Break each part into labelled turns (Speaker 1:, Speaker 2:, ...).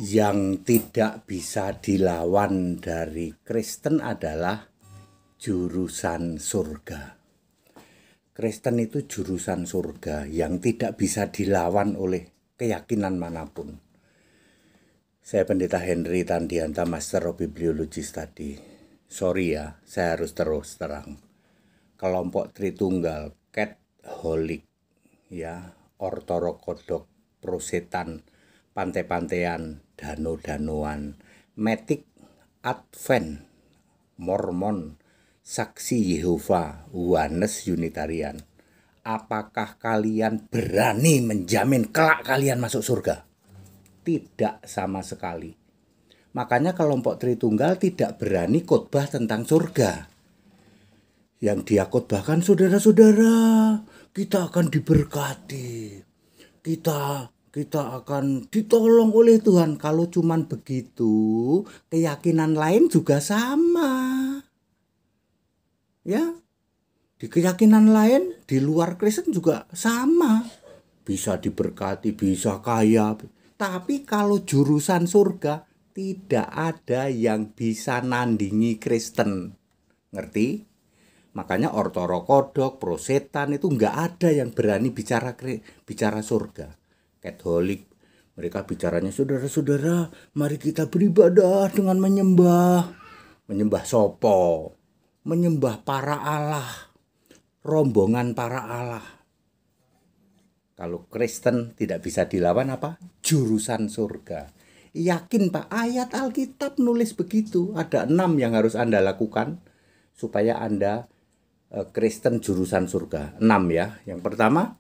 Speaker 1: Yang tidak bisa dilawan dari Kristen adalah jurusan surga. Kristen itu jurusan surga yang tidak bisa dilawan oleh keyakinan manapun. Saya Pendeta Henry Tandianta, Master of Bibliologis tadi. Sorry ya, saya harus terus terang. Kelompok Tritunggal, Catholic, ya, Ortodoks, Prosetan, Pantai-pantaian, Dano-danoan, Metik, Advent, Mormon, Saksi Yehova, Oneness Unitarian. Apakah kalian berani menjamin kelak kalian masuk surga? Tidak sama sekali. Makanya kelompok Tritunggal tidak berani khotbah tentang surga. Yang dia khotbahkan, saudara-saudara, kita akan diberkati. Kita akan ditolong oleh Tuhan. Kalau cuman begitu, keyakinan lain juga sama. Ya, di keyakinan lain di luar Kristen juga sama. Bisa diberkati, bisa kaya. Tapi kalau jurusan surga, tidak ada yang bisa nandingi Kristen. Ngerti? Makanya Ortodoks, Prosetan itu nggak ada yang berani bicara surga. Katolik, mereka bicaranya, saudara-saudara, mari kita beribadah dengan menyembah sopo, menyembah para Allah, rombongan para Allah. Kalau Kristen tidak bisa dilawan apa? Jurusan surga. Yakin Pak, ayat Alkitab nulis begitu. Ada 6 yang harus Anda lakukan supaya Anda Kristen jurusan surga. 6 ya. Yang pertama,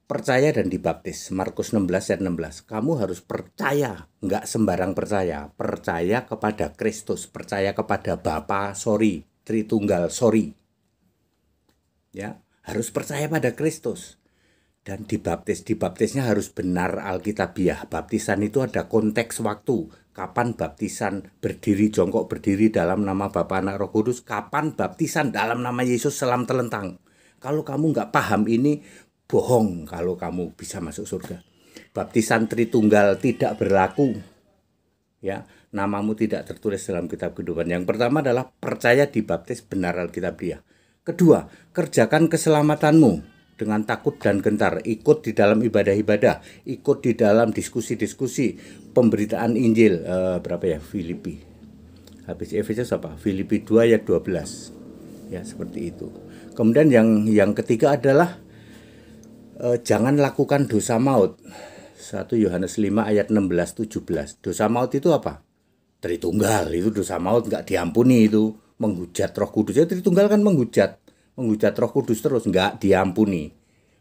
Speaker 1: percaya dan dibaptis. Markus 16 ayat 16. Kamu harus percaya, enggak sembarang percaya. Percaya kepada Kristus, percaya kepada Bapa, Tritunggal, Ya, harus percaya pada Kristus. Dan dibaptisnya harus benar alkitabiah. Baptisan itu ada konteks waktu. Kapan baptisan berdiri jongkok berdiri dalam nama Bapa, Anak, Roh Kudus. Kapan baptisan dalam nama Yesus selam telentang. Kalau kamu enggak paham ini, bohong kalau kamu bisa masuk surga. Baptisan Tritunggal tidak berlaku. Ya, namamu tidak tertulis dalam kitab kehidupan. Yang pertama adalah percaya dibaptis benar alkitabiah. Kedua, kerjakan keselamatanmu dengan takut dan gentar. Ikut di dalam ibadah-ibadah, ikut di dalam diskusi-diskusi, pemberitaan Injil. Filipi. Habis Efesus apa? Filipi 2 ayat 12. Ya, seperti itu. Kemudian yang ketiga adalah jangan lakukan dosa maut. 1 Yohanes 5 ayat 16-17. Dosa maut itu apa? Tritunggal, itu dosa maut nggak diampuni itu. Menghujat Roh Kudus. Ya, Tritunggal kan menghujat Roh Kudus terus nggak diampuni.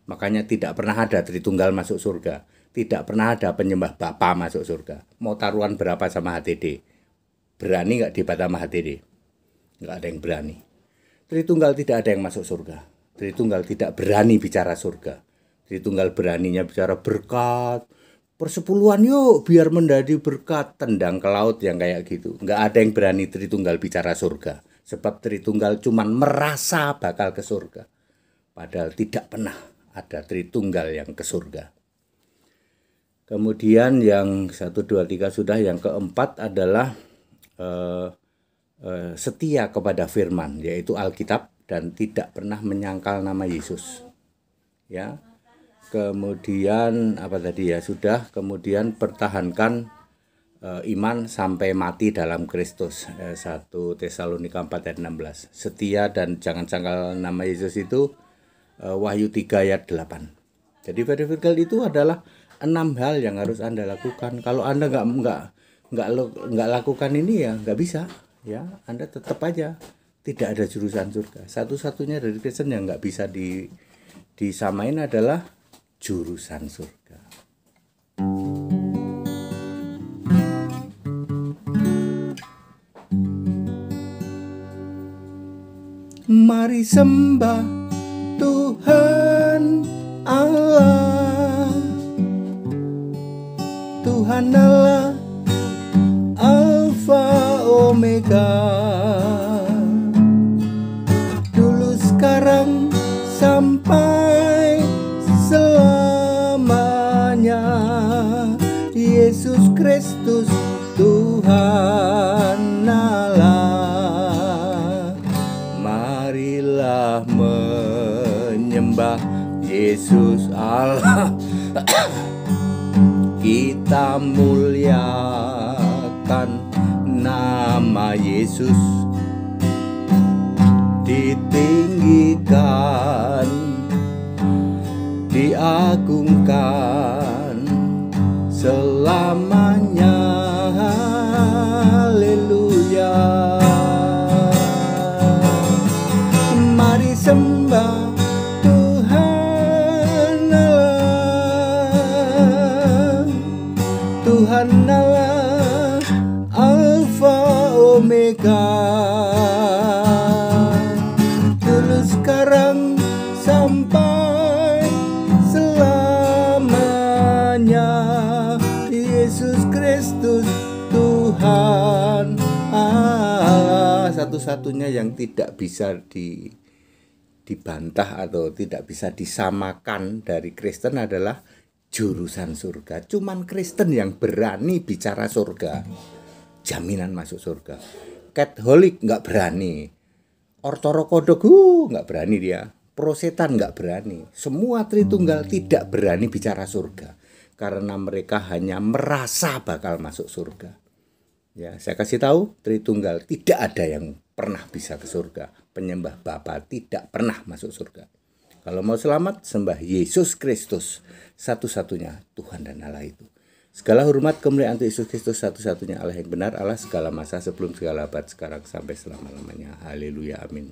Speaker 1: Makanya tidak pernah ada Tritunggal masuk surga. Tidak pernah ada penyembah Bapa masuk surga. Mau taruhan berapa sama HTD? Berani nggak debat sama HTD? Nggak ada yang berani. Tritunggal tidak ada yang masuk surga. Tritunggal tidak berani bicara surga. Tritunggal beraninya bicara berkat, persepuluhan yuk biar menjadi berkat, tendang ke laut yang kayak gitu. Nggak ada yang berani Tritunggal bicara surga. Sebab Tritunggal cuman merasa bakal ke surga. Padahal tidak pernah ada Tritunggal yang ke surga. Kemudian yang 1, 2, 3 sudah. Yang keempat adalah setia kepada firman, yaitu Alkitab, dan tidak pernah menyangkal nama Yesus. Ya. Kemudian kemudian pertahankan iman sampai mati dalam Kristus. 1 Tesalonika 4 ayat 16. Setia dan jangan sangkal nama Yesus itu Wahyu 3 ayat 8. Jadi vertikal itu adalah 6 hal yang harus Anda lakukan. Kalau Anda nggak lakukan ini ya nggak bisa. Ya, Anda tetap aja tidak ada jurusan surga. Satu-satunya dari Kristen yang nggak bisa disamain adalah jurusan surga. Mari sembah Tuhan Allah, Tuhan Allah, Alfa Omega, dulu sekarang sampai selamanya. Yesus Kristus Kristus Tuhan Allah. Marilah menyembah Yesus Allah. Kita muliakan nama Yesus, ditinggikan, diagungkan selamanya. Haleluya. Mari sembah Tuhan Allah, Tuhan Allah, Alfa Omega, dulu sekarang sampai selamanya. Yesus Kristus Tuhan Allah. Satu-satunya yang tidak bisa dibantah atau tidak bisa disamakan dari Kristen adalah jurusan surga. Cuman Kristen yang berani bicara surga, jaminan masuk surga. Katolik nggak berani, Ortodoks nggak berani dia, Prosetan nggak berani. Semua Tritunggal tidak berani bicara surga karena mereka hanya merasa bakal masuk surga. Ya, saya kasih tahu, Tritunggal tidak ada yang pernah bisa ke surga. Penyembah Bapa tidak pernah masuk surga. Kalau mau selamat, sembah Yesus Kristus, satu-satunya Tuhan dan Allah itu. Segala hormat kemuliaan untuk Yesus Kristus, satu-satunya Allah yang benar, Allah segala masa, sebelum segala abad, sekarang sampai selama-lamanya. Haleluya, amin.